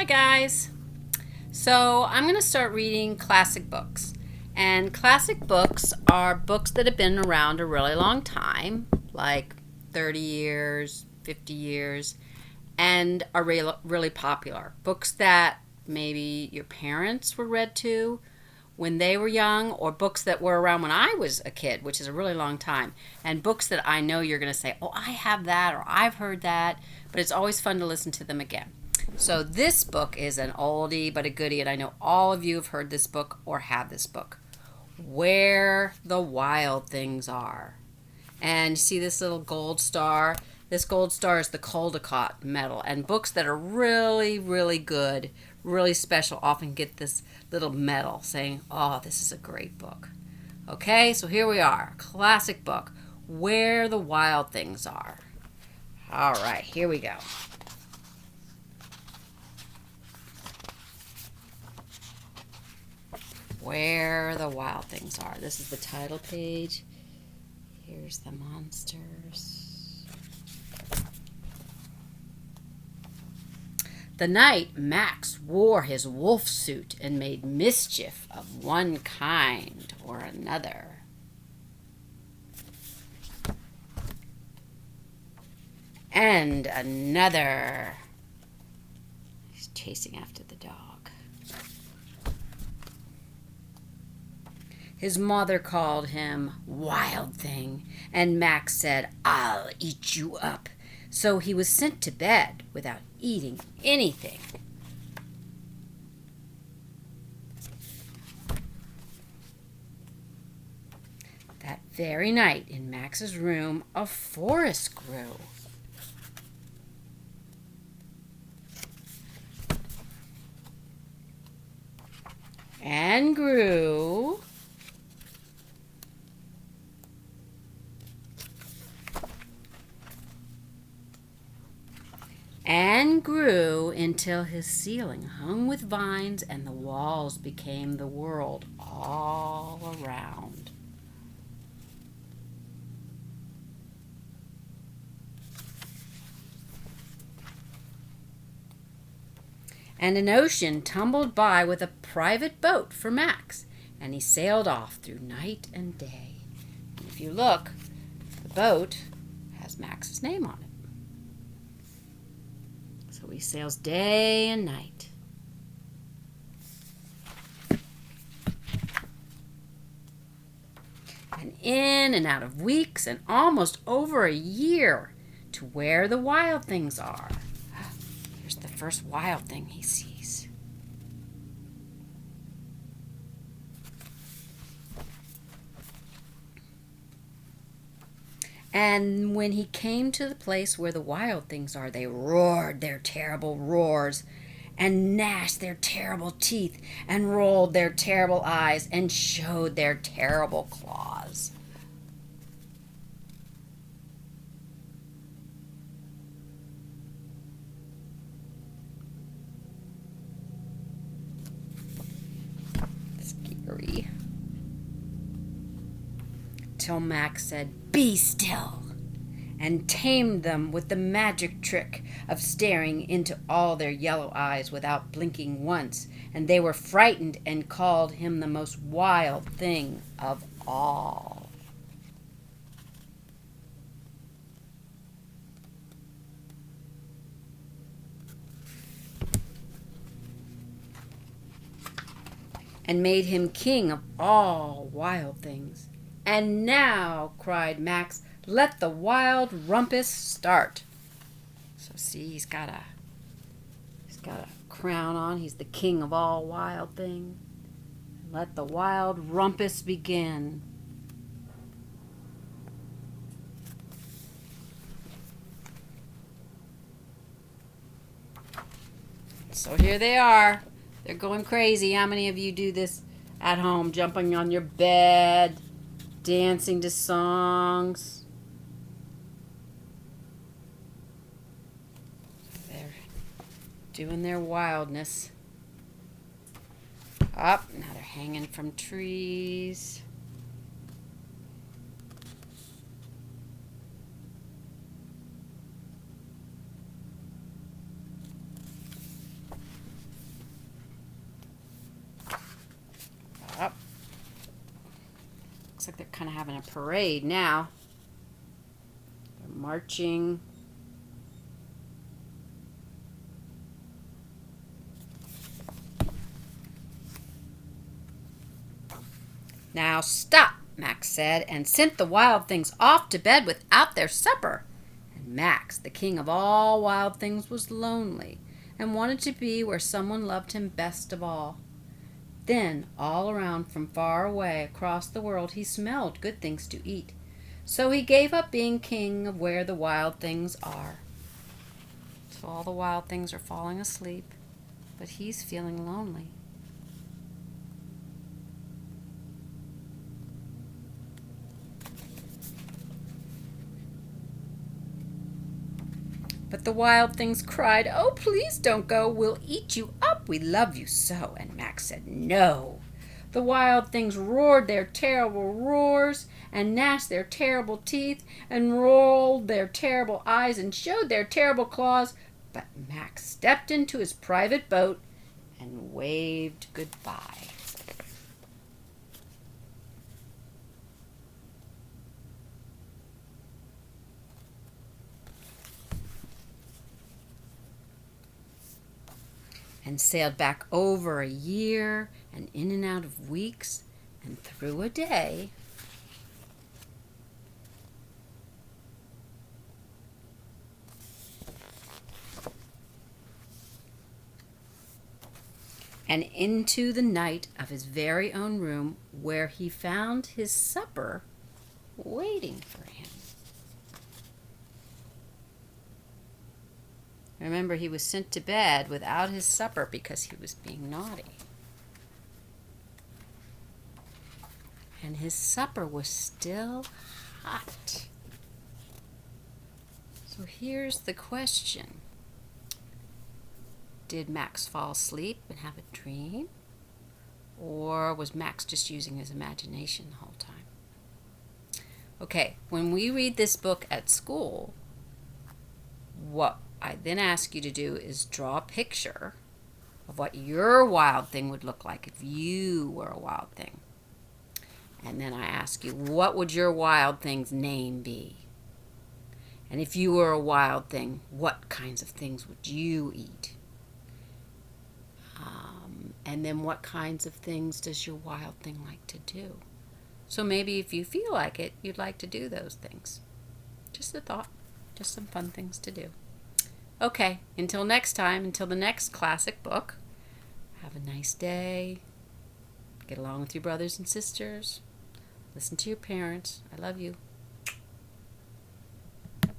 Hi guys. So I'm going to start reading classic books. And classic books are books that have been around a really long time, like 30 years, 50 years, and are really popular. Books that maybe your parents were read to when they were young, or books that were around when I was a kid, which is a really long time. And books that I know you're going to say, oh, I have that, or I've heard that, but it's always fun to listen to them again. So this book is an oldie but a goodie, and I know all of you have heard this book or have this book. Where the Wild Things Are. And you see this little gold star? This gold star is the Caldecott medal. And books that are really, really good, really special, often get this little medal saying, oh, this is a great book. Okay, so here we are. Classic book, Where the Wild Things Are. All right, here we go. Where the Wild Things Are. This is the title page. Here's the monsters. The night Max wore his wolf suit and made mischief of one kind or another. And another. He's chasing after the dog. His mother called him Wild Thing, and Max said, I'll eat you up. So he was sent to bed without eating anything. That very night in Max's room, a forest grew. And grew. And grew until his ceiling hung with vines and the walls became the world all around. And an ocean tumbled by with a private boat for Max, and he sailed off through night and day. And if you look, the boat has Max's name on it. So he sails day and night. And in and out of weeks and almost over a year to where the wild things are. Here's the first wild thing he sees. And when he came to the place where the wild things are, they roared their terrible roars and gnashed their terrible teeth and rolled their terrible eyes and showed their terrible claws. Scary. Till Max said, be still, and tamed them with the magic trick of staring into all their yellow eyes without blinking once, and they were frightened and called him the most wild thing of all. And made him king of all wild things. And now, cried Max, let the wild rumpus start. So see, he's got a crown on. He's the king of all wild things. Let the wild rumpus begin. So here they are. They're going crazy. How many of you do this at home, jumping on your bed, dancing to songs? They're doing their wildness. Up, now they're hanging from trees. having a parade now. They're marching. Now stop, Max said, and sent the wild things off to bed without their supper. And Max, the king of all wild things, was lonely and wanted to be where someone loved him best of all. Then, all around from far away across the world, he smelled good things to eat. So he gave up being king of where the wild things are. So all the wild things are falling asleep, but he's feeling lonely. But the wild things cried, "Oh, please don't go. We'll eat you up. We love you so." And Max said, "No." The wild things roared their terrible roars and gnashed their terrible teeth and rolled their terrible eyes and showed their terrible claws. But Max stepped into his private boat and waved goodbye. And sailed back over a year and in and out of weeks and through a day. And into the night of his very own room, where he found his supper waiting for him. Remember, he was sent to bed without his supper because he was being naughty. And his supper was still hot. So here's the question. Did Max fall asleep and have a dream? Or was Max just using his imagination the whole time? Okay, when we read this book at school, what I then ask you to do is draw a picture of what your wild thing would look like if you were a wild thing. And then I ask you, what would your wild thing's name be? And if you were a wild thing, what kinds of things would you eat? And then what kinds of things does your wild thing like to do? So maybe if you feel like it, you'd like to do those things. Just a thought, just some fun things to do. Okay, until next time, until the next classic book, have a nice day. Get along with your brothers and sisters. Listen to your parents. I love you.